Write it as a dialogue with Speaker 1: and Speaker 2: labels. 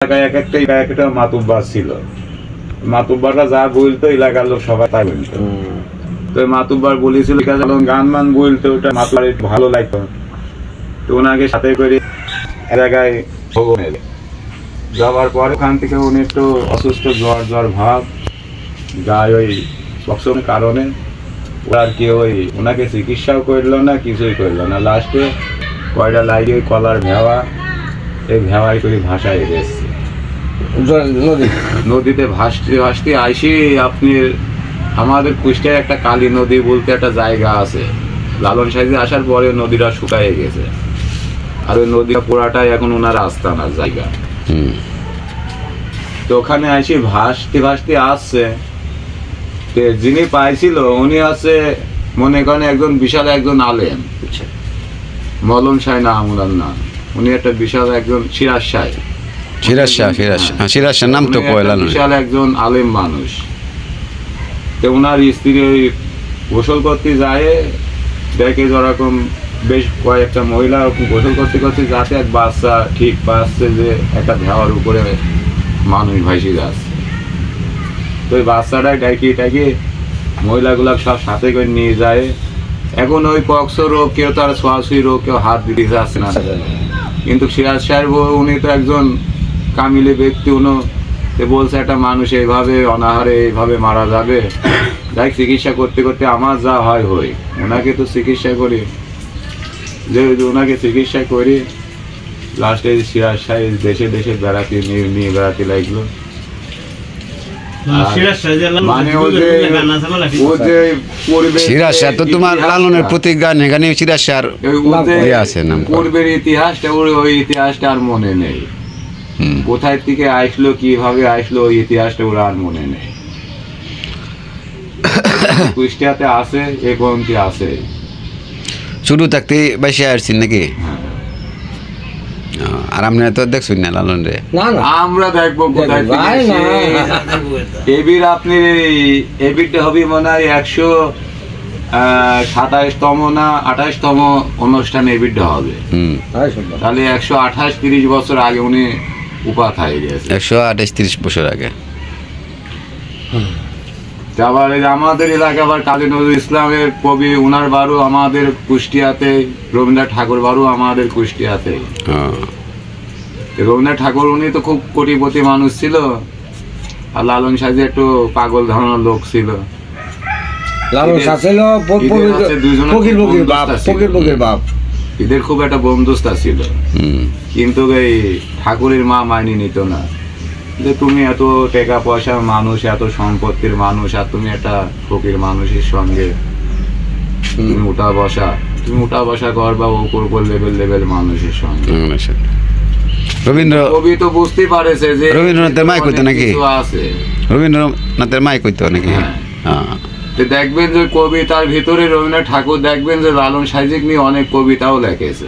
Speaker 1: এক একটা মাতুব্বার ছিল, মাতুব্বাররা যা বলতো এলাকার লোক সবাই তাই বলতো। তো মাতুব্বার বলেছিল গান মান বলতো, ওটা মাতুব্বার একটু ভালো লাগতো। তো ওনাকে সাথে করে এলাকায় যাওয়ার পর ওখান থেকে উনি একটু অসুস্থ, জ্বর ভাব গায়ে, ওই বক্সনের কারণে আর কি ওই ওনাকে চিকিৎসাও করলো না, কিছুই করলো না। লাস্টে কয়টা লাগে কলার ভেওয়া, এই ভেওয়াই করে ভাষায় এসছে নদীতে ভাসতে ভাসতে আইসি। আপনি আমাদের কুষ্টিয়ায় একটা কালী নদী বলতে একটা জায়গা আছে, লালন সাইজে আসার পরে নদীটা শুকায় গেছে, আর ওই নদীটা পুরাটাই এখন ওনার আস্তানার জায়গা। তো ওখানে আইসি ভাসতে ভাসতে আসছে, যিনি পাইছিল উনি আছে মনে করেন একজন বিশাল একজন আলেম, মলন শাহ না আমরার নাম, উনি একটা বিশাল একজন সিরাজ শাহ নাম তো বিশাল একজন আলেম মানুষ। তো ওনার স্ত্রী ওই গোসল করতে যায়, দেখে যেরকম বেশ কয়েকটা মহিলা গোসল করতে করতে যাতে এক বাচ্চা ঠিক পাচ্ছে যে একটা ভেওয়ার উপরে মানুষ ভাসি যাচ্ছে। তো ওই বাচ্চাটাই ডাকি মহিলাগুলা সব সাথে করে নিয়ে যায়। এখন ওই পক্স রোগ, কেউ তার ছোঁয়াছুঁয়ি রোগ, কেউ হাত দিতে যাচ্ছে না। কিন্তু সিরাজ সাহেব উনি তো একজন কামিলে ব্যক্তি, উনি বলছে একটা মানুষ এইভাবে অনাহারে এইভাবে মারা যাবে, যাই চিকিৎসা করতে করতে আমার যা হয় হই, ওনাকে তো চিকিৎসা করি, যে ওনাকে চিকিৎসা করি। লাস্টে সিরাজ সাহেব দেশে দেশে বেড়াতে নিয়ে বেড়াতে লাগলো। পূর্বের ইতিহাসটা ওই ইতিহাসটা আর মনে নেই, কোথায় থেকে আসলো কিভাবে আসলো ওই ইতিহাসটা ওরা আর মনে নেই। কুষ্টিয়াতে আছে এ পর্যন্ত আছে,
Speaker 2: শুরু থাকতে বেশি আসছেন নাকি? আর আপনি তো দেখছেন না লালন রে?
Speaker 1: আমরা দেখবো কোথায় এবির, আপনি এবিরটা হবে মনে হয় 127তম না 28তম অনুষ্ঠান এবিরটা হবে। তাহলে 128-30 বছর আগে উনি উপাধ্যায় গেছে,
Speaker 2: 128-30 বছর আগে।
Speaker 1: আবার আমাদের এলাকা আবার কাজী নজরুল ইসলামের কবি, উনার বাড়ু আমাদের কুষ্টিয়াতে, রবীন্দ্রনাথ ঠাকুর বাড়ু আমাদের কুষ্টিয়াতে। রবীন্দ্রনাথ ঠাকুর উনি তো খুব কোটিপতি মানুষ ছিল, আর লালন সাহেব একটু পাগল ধরনের লোক ছিল। এদের খুব একটা বন্ধুস্তা ছিল, কিন্তু এই ঠাকুরের মা মাইনে নিত না যে তুমি এত টাকা পয়সা মানুষ, এত সম্পত্তির মানুষ, আর তুমি একটা ফকির মানুষের সঙ্গে তুমি উঠা বসা করবা উপর লেভেল মানুষের সঙ্গে। কবি তো বুঝতে পারেছে যে
Speaker 2: রবীন্দ্রনাথের মাই কইতো নাকি, রবীন্দ্রনাথের মাই কইতো নাকি।
Speaker 1: দেখবেন যে কবিতার ভিতরে রবীন্দ্রনাথ ঠাকুর দেখবেন যে লালন সাহিত্যিক নিয়ে অনেক কবিতাও লেখেছে।